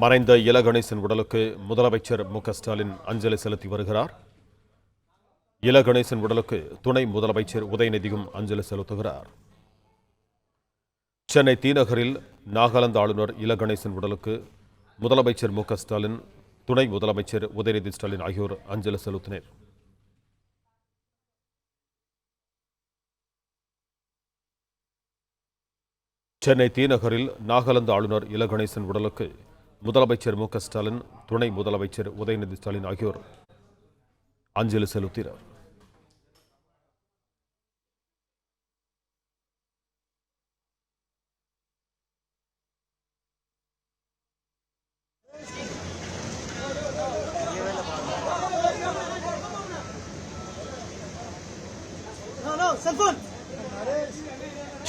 மறைந்த இல கணேசன் உடலுக்கு முதலமைச்சர் மு.க.ஸ்டாலின் அஞ்சலி செலுத்தி வருகிறார். இல கணேசன் உடலுக்கு துணை முதலமைச்சர் உதயநிதியும் அஞ்சலி செலுத்துகிறார். சென்னை தீநகரில் நாகாலாந்து ஆளுநர் இல கணேசன் உடலுக்கு முதலமைச்சர் மு.க.ஸ்டாலின், துணை முதலமைச்சர் உதயநிதி ஸ்டாலின் ஆகியோர் அஞ்சலி செலுத்தினர். சென்னை தீநகரில் நாகாலாந்து ஆளுநர் இல கணேசன் உடலுக்கு முதலமைச்சர் மு.க.ஸ்டாலின், துணை முதலமைச்சர் உதயநிதி ஸ்டாலின் ஆகியோர் அஞ்சலி செலுத்தினர்.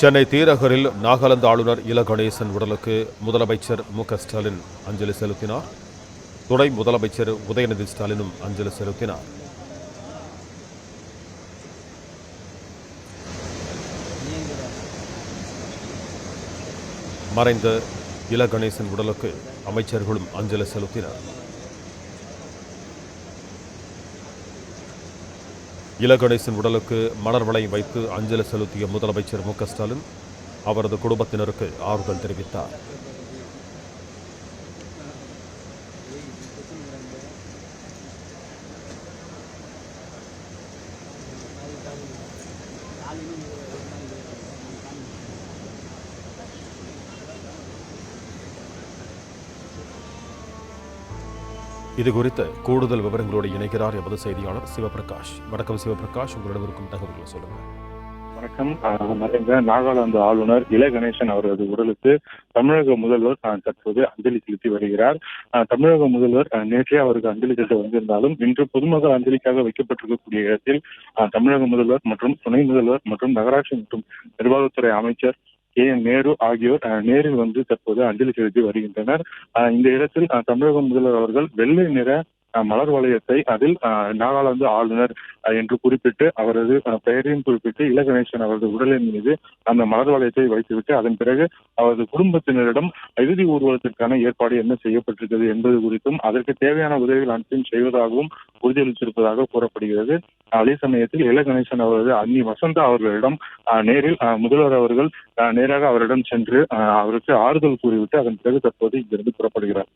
சென்னை தீநகரில் நாகாலாந்து ஆளுநர் இல கணேசன் உடலுக்கு முதலமைச்சர் மு.க.ஸ்டாலின் அஞ்சலி செலுத்தினார். துணை முதலமைச்சர் உதயநிதி ஸ்டாலினும் அஞ்சலி செலுத்தினார். மறைந்த இல கணேசன் உடலுக்கு அமைச்சர்களும் அஞ்சலி செலுத்தினர். இல கணேசன் உடலுக்கு மலர் வளையம் வைத்து அஞ்சலி செலுத்திய முதலமைச்சர் மு.க.ஸ்டாலின் அவரது குடும்பத்தினருக்கு ஆறுதல் தெரிவித்தார். இதுகுறித்த கூடுதல் விவரங்களோடு இணைகிறார் எமது செய்தியாளர் சிவபிரகாஷ். வணக்கம் சிவபிரகாஷ், உங்களிடம் இருக்கும் தகவல்களை சொல்லுங்கள். வணக்கம். மறைந்த நாகாலாந்து ஆளுநர் இல கணேசன் அவரது உடலுக்கு தமிழக முதல்வர் தற்போது அஞ்சலி செலுத்தி வருகிறார். தமிழக முதல்வர் நேற்றே அவருக்கு அஞ்சலி செலுத்த வந்திருந்தாலும் இன்று பொதுமக்கள் அஞ்சலிக்காக வைக்கப்பட்டிருக்கக்கூடிய இடத்தில் தமிழக முதல்வர் மற்றும் துணை முதல்வர் மற்றும் நகராட்சி மற்றும் நிர்வாகத்துறை அமைச்சர் நேரு ஆகியோர் நேரில் வந்து தற்போது அஞ்சலி செலுத்தி வருகின்றனர். இந்த இடத்தில் தமிழக முதல்வர் அவர்கள் வெள்ளை நிற மலர் வளையத்தை அதில் நாகாலாந்து ஆளுநர் என்று குறிப்பிட்டு அவரது பெயரையும் குறிப்பிட்டு இல கணேசன் அவரது உடலின் மீது அந்த மலர் வளையத்தை வைத்துவிட்டு அதன் பிறகு அவரது குடும்பத்தினரிடம் இறுதி ஊர்வலத்திற்கான ஏற்பாடு என்ன செய்யப்பட்டிருக்கிறது என்பது குறித்தும் அதற்கு தேவையான உதவிகள் அனைத்தையும் செய்வதாகவும் உறுதியளித்திருப்பதாக கூறப்படுகிறது. அதே சமயத்தில் இல கணேசன் அவரது அண்ணி வசந்தா அவர்களிடம் நேரில் முதல்வர் அவர்கள் நேராக அவரிடம் சென்று அவருக்கு ஆறுதல் கூறிவிட்டு அதன் பிறகு தற்போது இங்கிருந்து புறப்படுகிறார்.